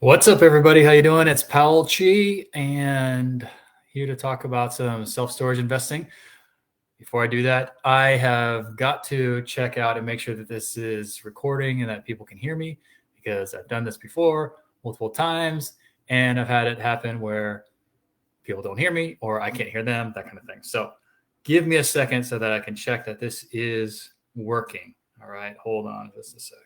What's up, everybody? How you doing? It's Powell Chi, and here to talk about some self-storage investing. Before I do that, I have got to check out and make sure that this is recording and that people can hear me, because I've done this before multiple times, and I've had it happen where people don't hear me or I can't hear them, that kind of thing. So give me a second so that I can check that this is working. All right, hold on just a sec.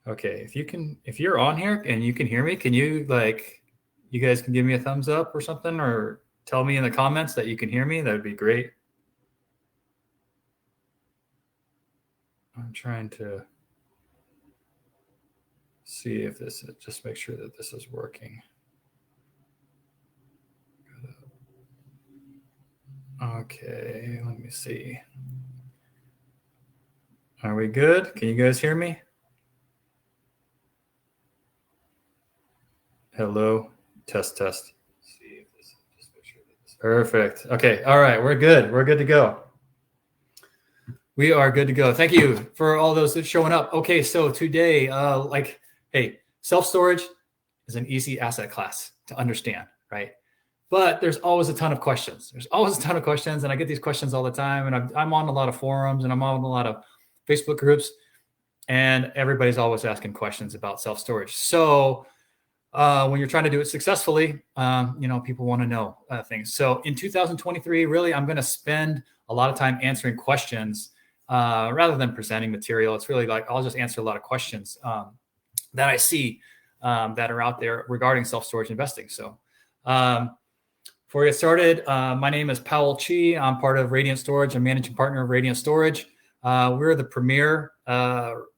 Okay, if you're on here and you can hear me, can you you guys can give me a thumbs up or something, or tell me in the comments that you can hear me? That would be great. I'm trying to see if just make sure that this is working. Okay, let me see. Are we good? Can you guys hear me? Hello, test. See if this, just make sure that this, perfect. Okay, all right, we're good. We're good to go. We are good to go. Thank you for all those that showing up. Okay, so today, hey, self-storage is an easy asset class to understand, right? But there's always a ton of questions. And I get these questions all the time. And I'm on a lot of forums and I'm on a lot of Facebook groups, and everybody's always asking questions about self-storage. So when you're trying to do it successfully, people want to know things. So in 2023, really, I'm going to spend a lot of time answering questions rather than presenting material. It's really like I'll just answer a lot of questions that I see that are out there regarding self-storage investing. So before we get started, my name is Powell Chi. I'm part of Radiant Storage. I'm managing partner of Radiant Storage. We're the premier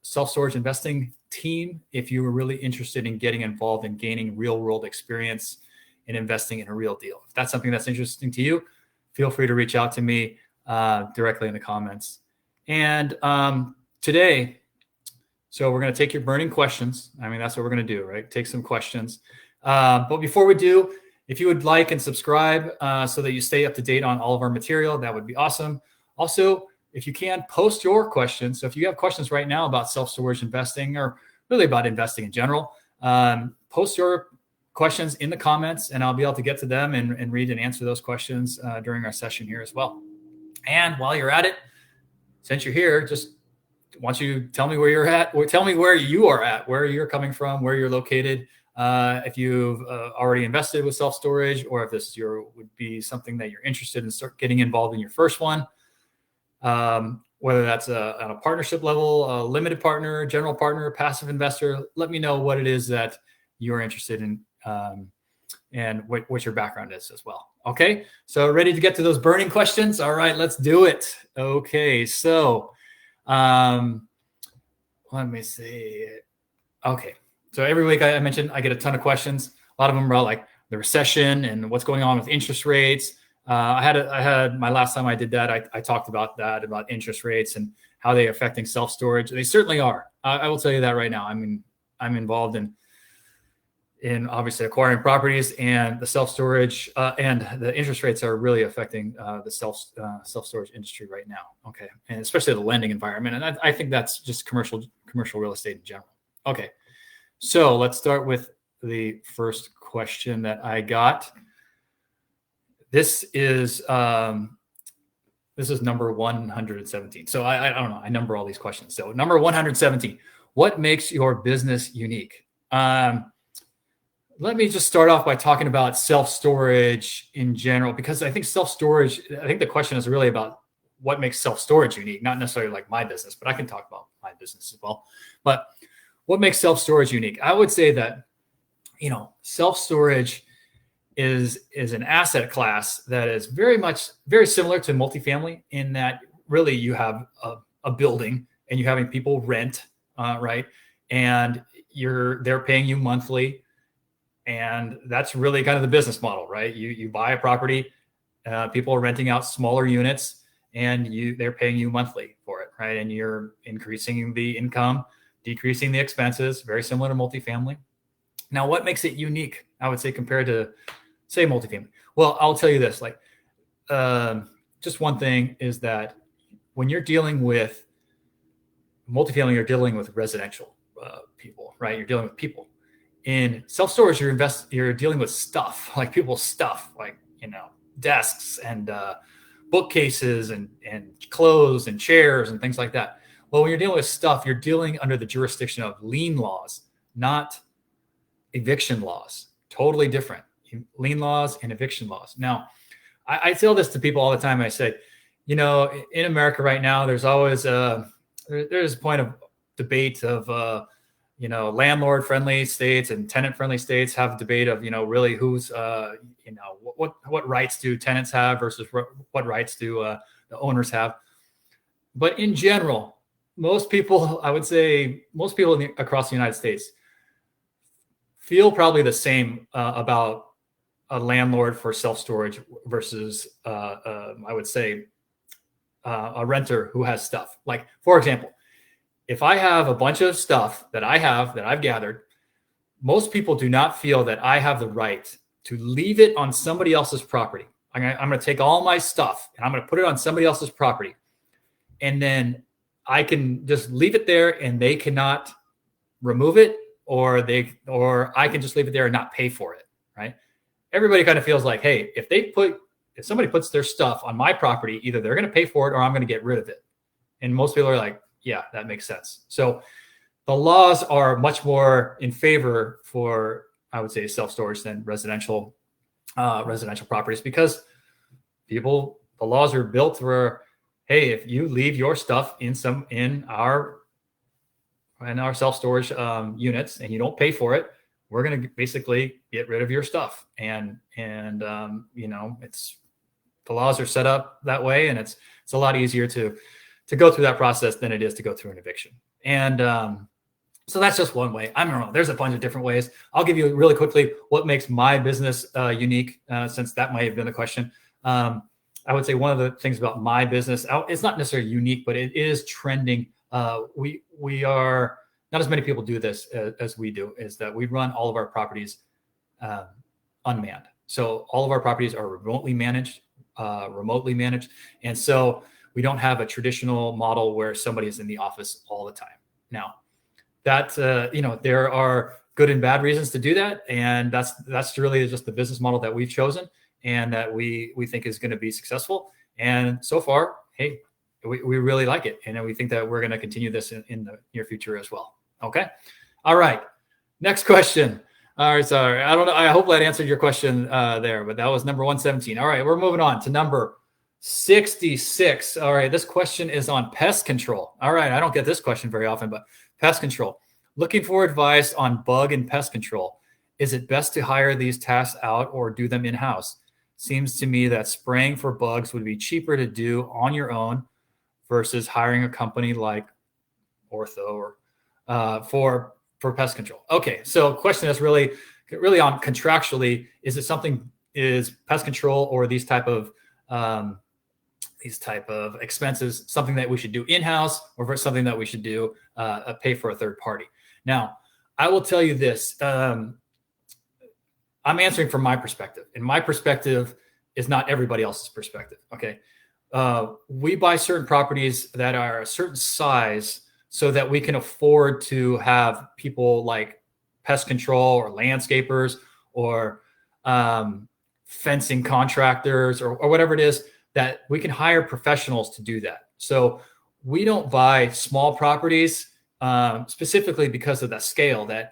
self-storage investing team if you were really interested in getting involved and gaining real-world experience in investing in a real deal. If that's something that's interesting to you, feel free to reach out to me directly in the comments. And today, so we're going to take your burning questions. I mean, that's what we're going to do, right? Take some questions. But before we do, if you would like and subscribe so that you stay up to date on all of our material, that would be awesome. Also, if you can, post your questions. So if you have questions right now about self-storage investing or really about investing in general, post your questions in the comments and I'll be able to get to them and read and answer those questions during our session here as well. And while you're at it, since you're here, just want you to tell me where you're at, or tell me where you are at, where you're coming from, where you're located. If you've already invested with self-storage, or if this would be something that you're interested in start getting involved in your first one. Whether that's on a partnership level, a limited partner, general partner, passive investor, let me know what it is that you're interested in and what your background is as well. Okay, so ready to get to those burning questions? All right, let's do it. Okay, so let me see. Okay, so every week I mentioned I get a ton of questions. A lot of them about like the recession and what's going on with interest rates. I had my last time I did that. I talked about that, about interest rates and how they are affecting self-storage. They certainly are. I will tell you that right now. I mean, I'm involved in obviously acquiring properties, and the self-storage and the interest rates are really affecting the self-storage industry right now. Okay, and especially the lending environment. And I think that's just commercial real estate in general. Okay, so let's start with the first question that I got. This is number 117. So I don't know. I number all these questions. So number 117, what makes your business unique? Let me just start off by talking about self-storage in general, because I think the question is really about what makes self-storage unique, not necessarily like my business, but I can talk about my business as well. But what makes self-storage unique? I would say that, self-storage is an asset class that is very similar to multifamily, in that really you have a building and you're having people rent, right? And they're paying you monthly. And that's really kind of the business model, right? You buy a property, people are renting out smaller units, and they're paying you monthly for it, right? And you're increasing the income, decreasing the expenses, very similar to multifamily. Now, what makes it unique, I would say, compared to, say, multifamily? Well, I'll tell you this, just one thing is that when you're dealing with multifamily, you're dealing with residential people, right? You're dealing with people. In self-storage, you're dealing with stuff, like people's stuff, like, desks and bookcases and clothes and chairs and things like that. Well, when you're dealing with stuff, you're dealing under the jurisdiction of lien laws, not eviction laws. Totally different. Lien laws and eviction laws. Now, I tell this to people all the time. I say, in America right now, there's always there's a point of debate of landlord-friendly states and tenant-friendly states have a debate of really who's what rights do tenants have versus what rights do the owners have. But in general, most people, I would say, across the United States feel probably the same about a landlord for self-storage versus I would say a renter who has stuff. Like, for example, if I have a bunch of stuff that I've gathered, most people do not feel that I have the right to leave it on somebody else's property. I'm going to take all my stuff and I'm going to put it on somebody else's property. And then I can just leave it there and they cannot remove it, or I can just leave it there and not pay for it, right? Everybody kind of feels like, hey, if somebody puts their stuff on my property, either they're going to pay for it or I'm going to get rid of it. And most people are like, yeah, that makes sense. So the laws are much more in favor for, I would say, self-storage than residential properties, because the laws are built where, hey, if you leave your stuff in our self-storage units and you don't pay for it, we're going to basically get rid of your stuff. And the laws are set up that way, and it's a lot easier to go through that process than it is to go through an eviction. And so that's just one way. I don't know. There's a bunch of different ways. I'll give you really quickly what makes my business unique, since that might have been the question. I would say one of the things about my business, it's not necessarily unique, but it is trending. We are, not as many people do this as we do, is that we run all of our properties unmanned. So all of our properties are remotely managed. And so we don't have a traditional model where somebody is in the office all the time. Now, that there are good and bad reasons to do that, and that's really just the business model that we've chosen and that we think is going to be successful. And so far, hey, we really like it, and we think that we're going to continue this in the near future as well. Okay, all right. Next question. All right, sorry, I don't know. I hope that answered your question there, but that was number 117. All right, we're moving on to number 66. All right, this question is on pest control. All right, I don't get this question very often, but pest control. Looking for advice on bug and pest control. Is it best to hire these tasks out or do them in-house? Seems to me that spraying for bugs would be cheaper to do on your own versus hiring a company like Ortho or for pest control. Okay, so question is really on contractually, is pest control or these type of expenses something that we should do in-house, or for something that we should do pay for a third party? Now, I will tell you this. I'm answering from my perspective, and my perspective is not everybody else's perspective. Okay. We buy certain properties that are a certain size so that we can afford to have people like pest control or landscapers or fencing contractors or whatever it is, that we can hire professionals to do that. So we don't buy small properties specifically because of that scale that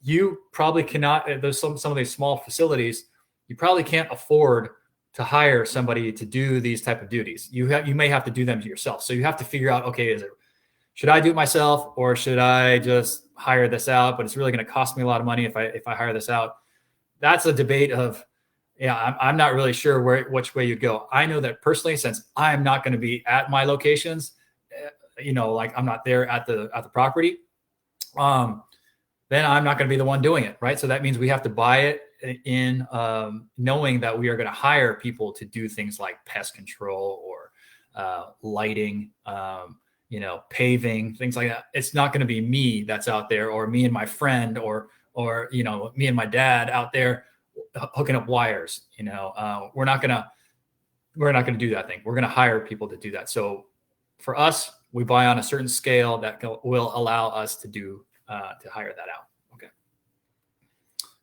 you probably cannot. There's some of these small facilities, you probably can't afford to hire somebody to do these type of duties. You may have to do them yourself. So you have to figure out, okay, should I do it myself or should I just hire this out? But it's really going to cost me a lot of money if I hire this out. That's a debate of, I'm not really sure which way you'd go. I know that personally, since I'm not going to be at my locations, like I'm not there at the property, then I'm not going to be the one doing it, right? So that means we have to buy it in knowing that we are going to hire people to do things like pest control or lighting, paving, things like that. It's not going to be me that's out there, or me and my friend, or me and my dad out there hooking up wires. We're not going to we're not going to do that thing. We're going to hire people to do that. So for us, we buy on a certain scale that will allow us to hire that out. Okay.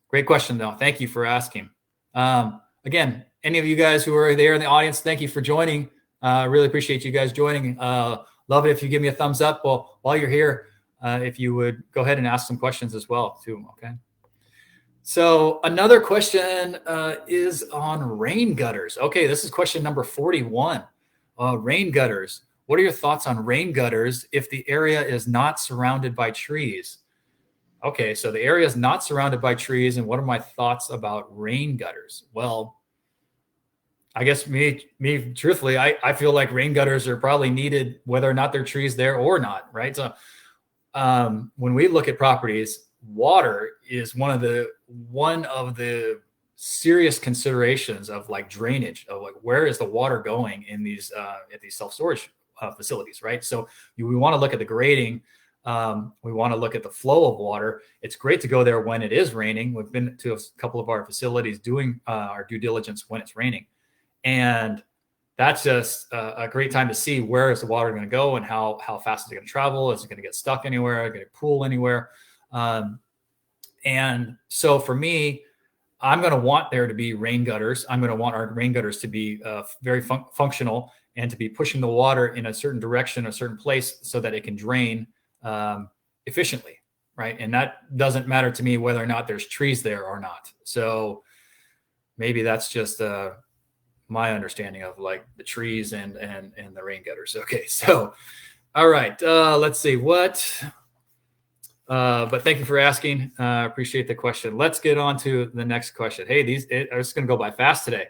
Great question though. Thank you for asking. Again, any of you guys who are there in the audience, thank you for joining. Really appreciate you guys joining. Love it if you give me a thumbs up. Well, while you're here, if you would go ahead and ask some questions as well too. Okay. So another question is on rain gutters. Okay, this is question number 41. Rain gutters. What are your thoughts on rain gutters if the area is not surrounded by trees? Okay, so the area is not surrounded by trees, and what are my thoughts about rain gutters? Well, I guess me truthfully, I feel like rain gutters are probably needed whether or not there are trees there or not, right? So when we look at properties, water is one of the serious considerations of like drainage, of like where is the water going in these at these self-storage facilities, right? So we want to look at the grading. We want to look at the flow of water. It's great to go there when it is raining. We've been to a couple of our facilities doing our due diligence when it's raining, and that's just a great time to see where is the water going to go and how fast is it going to travel? Is it going to get stuck anywhere? Going to pool anywhere? And so for me, I'm going to want there to be rain gutters. I'm going to want our rain gutters to be very functional and to be pushing the water in a certain direction, a certain place so that it can drain efficiently, right? And that doesn't matter to me whether or not there's trees there or not. So maybe that's just my understanding of like the trees and the rain gutters. Okay, so all right, let's see what. But thank you for asking. Appreciate the question. Let's get on to the next question. Hey, these are just going to go by fast today.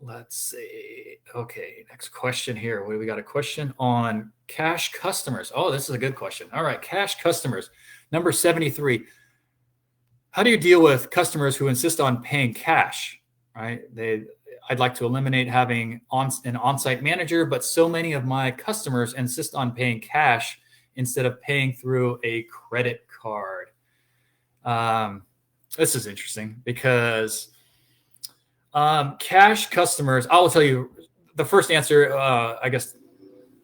Let's see. Okay, next question here. What do we got? A question on cash customers. Oh, this is a good question. All right, cash customers. Number 73. How do you deal with customers who insist on paying cash? Right? I'd like to eliminate having an on-site manager, but so many of my customers insist on paying cash instead of paying through a credit card. This is interesting because cash customers, I will tell you the first answer, I guess,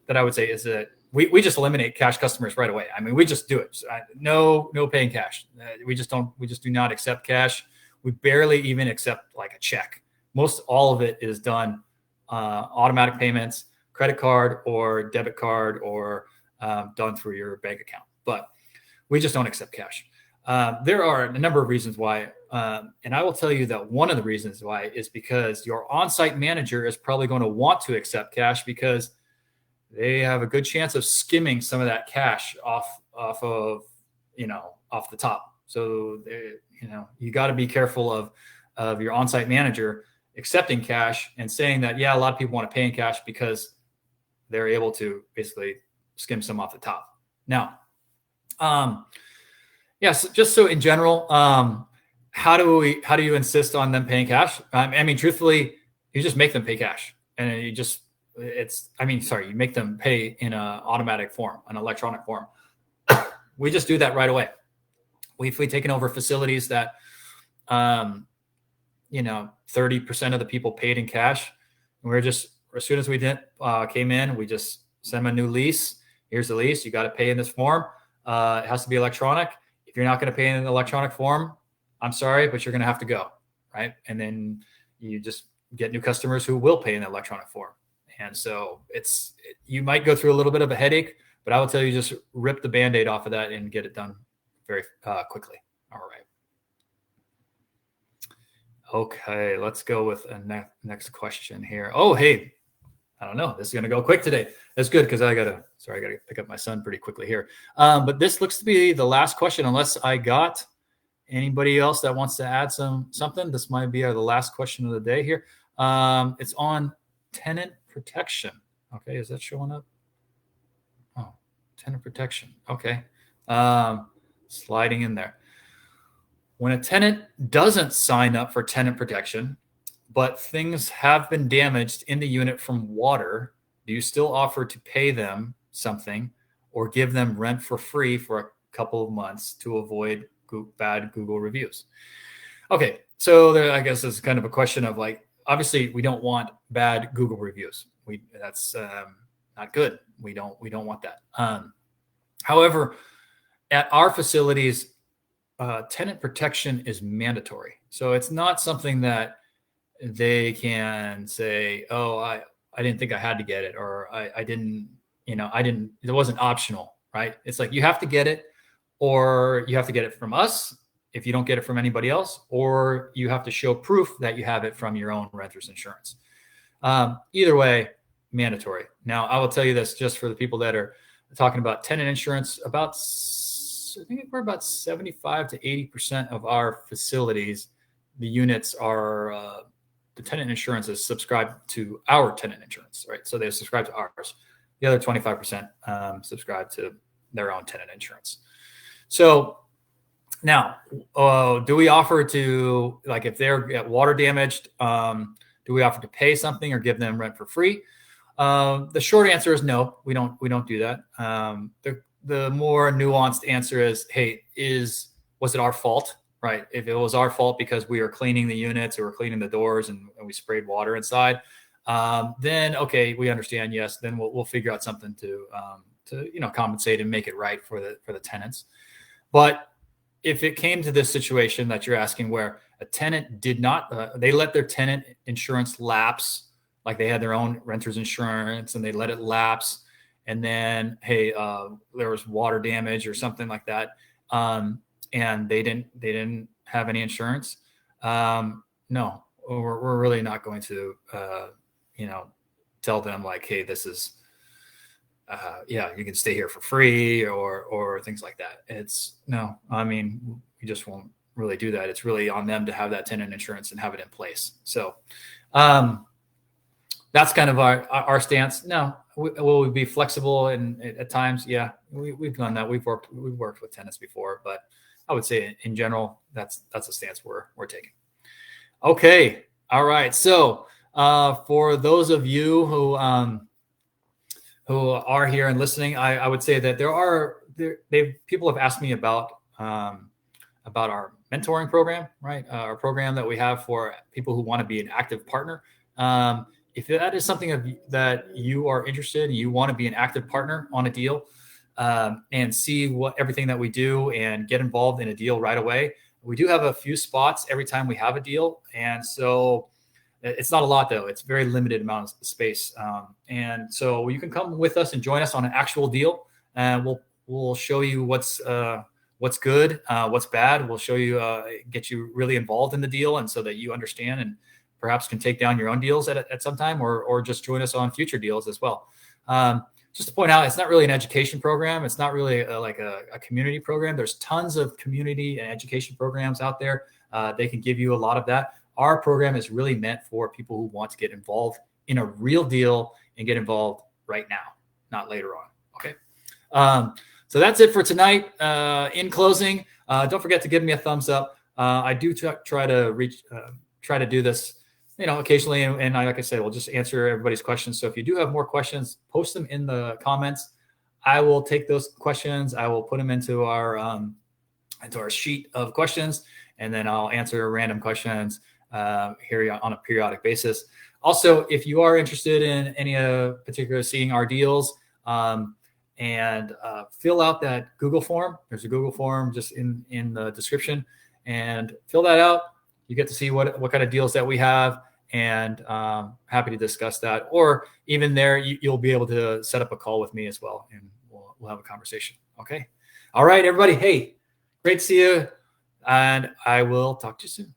that I would say is that we just eliminate cash customers right away. I mean, we just do it. No paying cash. We just do not accept cash. We barely even accept like a check. Most all of it is done automatic payments, credit card or debit card, or done through your bank account. But we just don't accept cash. There are a number of reasons why. And I will tell you that one of the reasons why is because your on-site manager is probably going to want to accept cash because they have a good chance of skimming some of that cash off of the top. So you got to be careful of your on-site manager accepting cash and saying that, yeah, a lot of people want to pay in cash because they're able to basically skim some off the top. Now, yes, just so in general, how do you insist on them paying cash? I mean, truthfully, you just make them pay cash, and you make them pay in an automatic form, an electronic form. We just do that right away. We've taken over facilities that, 30% of the people paid in cash. And we're just, as soon as we came in, we just send them a new lease. Here's the lease. You got to pay in this form. It has to be electronic. If you're not going to pay in an electronic form, I'm sorry, but you're going to have to go, right? And then you just get new customers who will pay in the electronic form. And so you might go through a little bit of a headache, but I will tell you, just rip the Band-Aid off of that and get it done very quickly. All right. Okay, let's go with a next question here. Oh, hey, I don't know. This is going to go quick today. That's good because I got to pick up my son pretty quickly here. But this looks to be the last question, unless I got anybody else that wants to add something. This might be the last question of the day here. It's on tenant protection. Okay, is that showing up? Oh, tenant protection. Okay. Sliding in there. When a tenant doesn't sign up for tenant protection, but things have been damaged in the unit from water, do you still offer to pay them something or give them rent for free for a couple of months to avoid bad Google reviews? Okay, so there, I guess it's kind of a question of like, obviously we don't want bad Google reviews. That's not good. We don't want that. However, at our facilities, tenant protection is mandatory. So it's not something that they can say, oh, I didn't think I had to get it, or I didn't, it wasn't optional, right? It's like you have to get it, or you have to get it from us if you don't get it from anybody else, or you have to show proof that you have it from your own renter's insurance. Either way, mandatory. Now, I will tell you this, just for the people that are talking about tenant insurance, I think we're about 75 to 80% of our facilities, the units are, the tenant insurance is subscribed to our tenant insurance, right? So they subscribe to ours. The other 25% subscribe to their own tenant insurance. So now, do we offer to, like, if they're get water damaged, do we offer to pay something or give them rent for free? The short answer is no, we don't do that. The more nuanced answer is, hey, was it our fault? Right. If it was our fault because we were cleaning the units or we're cleaning the doors and we sprayed water inside, then okay, we understand. Yes, then we'll figure out something to compensate and make it right for the tenants. But if it came to this situation that you're asking, where a tenant did not, they let their tenant insurance lapse, like they had their own renter's insurance and they let it lapse, and then hey, there was water damage or something like that. And they didn't have any insurance. No, we're really not going to, tell them like, hey, this is, you can stay here for free or things like that. We just won't really do that. It's really on them to have that tenant insurance and have it in place. So that's kind of our stance. No, will we be flexible and at times? Yeah, we've done that. We've worked with tenants before, but I would say in general, that's the stance we're taking. Okay. All right. So for those of you who are here and listening, I would say that people have asked me about our mentoring program, right? Our program that we have for people who want to be an active partner. If that is something that you are interested in, you want to be an active partner on a deal, and see everything that we do and get involved in a deal right away. We do have a few spots every time we have a deal. And so it's not a lot though. It's a very limited amount of space. And so you can come with us and join us on an actual deal, and we'll show you what's good, what's bad. We'll show you, get you really involved in the deal, and so that you understand and perhaps can take down your own deals at some time, or just join us on future deals as well. Just to point out, it's not really an education program. It's not really like a community program. There's tons of community and education programs out there. They can give you a lot of that. Our program is really meant for people who want to get involved in a real deal and get involved right now, not later on. Okay. So that's it for tonight. In closing, don't forget to give me a thumbs up. I do try to do this, occasionally. And like I said, we'll just answer everybody's questions. So if you do have more questions, post them in the comments. I will take those questions. I will put them into our sheet of questions, and then I'll answer random questions here on a periodic basis. Also, if you are interested in any particular seeing our deals, and fill out that Google form. There's a Google form just in the description, and fill that out. You get to see what kind of deals that we have, and happy to discuss that. Or even there, you'll be able to set up a call with me as well, and we'll have a conversation. Okay. All right, everybody. Hey, great to see you, and I will talk to you soon.